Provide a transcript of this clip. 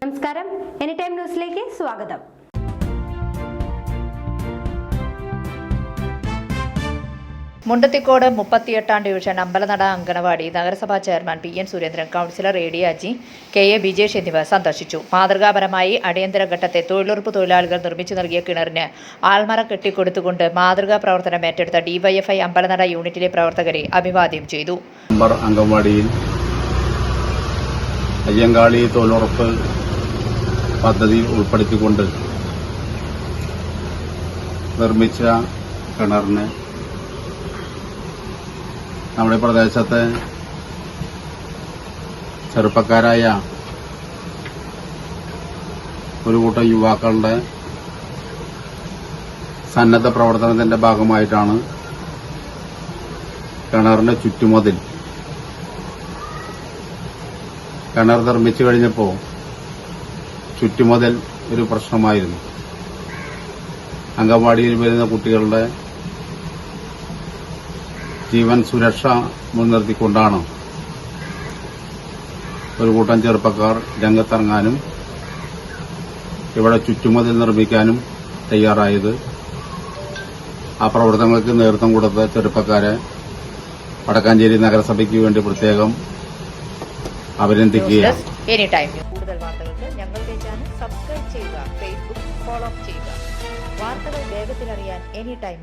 നമസ്കാരം, എനിടൈം ന്യൂസിലേക്ക് സ്വാഗതം. മുണ്ടത്തിക്കോട് 38-ാം ഡിവിഷൻ അമ്പലനട അങ്കണവാടി നഗരസഭാ chairman P N. Surendran, councillor A D. Aji, K A. Bijesh എന്നിവർ സന്ദർശിച്ചു. മാതൃകാപരമായി അടിയന്തര ഘട്ടത്തെ തൊഴിലുറപ്പ് തൊഴിലാളികൾ നിർമ്മിച്ചു നൽകിയ കിണറിന് ആൾമറ കെട്ടിക്കൊടുത്തുകൊണ്ട് മാതൃകാ പ്രവർത്തനം ഏറ്റെടുത്ത ഡിവൈഎഫ്ഐ അമ്പലനട യൂണിറ്റിലെ പ്രവർത്തകരെ അഭിവാദ്യം ചെയ്തു. അങ്കണവാടിയിൽ അയ്യങ്കാളി തൊഴിലുറപ്പ് പദ്ധതി ഉൾപ്പെടുത്തിക്കൊണ്ട് നിർമ്മിച്ച കിണറിന് നമ്മുടെ പ്രദേശത്തെ ചെറുപ്പക്കാരായ ഒരു കൂട്ടം യുവാക്കളുടെ സന്നദ്ധ പ്രവർത്തനത്തിന്റെ ഭാഗമായിട്ടാണ് കിണറിന്റെ ചുറ്റുമതിൽ കിണർ നിർമ്മിച്ചു കഴിഞ്ഞപ്പോൾ ചുറ്റുമതിൽ ഒരു പ്രശ്നമായിരുന്നു. അംഗൻവാടിയിൽ വരുന്ന കുട്ടികളുടെ ജീവൻ സുരക്ഷ മുൻനിർത്തിക്കൊണ്ടാണ് ഒരു കൂട്ടം ചെറുപ്പക്കാർ രംഗത്തിറങ്ങാനും ഇവിടെ ചുറ്റുമതിൽ നിർമ്മിക്കാനും തയ്യാറായത്. ആ പ്രവർത്തനങ്ങൾക്ക് നേതൃത്വം കൊടുത്ത ചെറുപ്പക്കാരെ വടക്കാഞ്ചേരി നഗരസഭയ്ക്ക് വേണ്ടി പ്രത്യേകം അഭിനന്ദിക്കുകയാണ്. കൂടുതൽ വാർത്തകൾക്ക് ഞങ്ങളുടെ ചാനൽ സബ്സ്ക്രൈബ് ചെയ്യുക, ഫേസ്ബുക്ക് ഫോളോ ചെയ്യുക. വാർത്തകൾ വേഗത്തിലറിയാൻ എനി ടൈം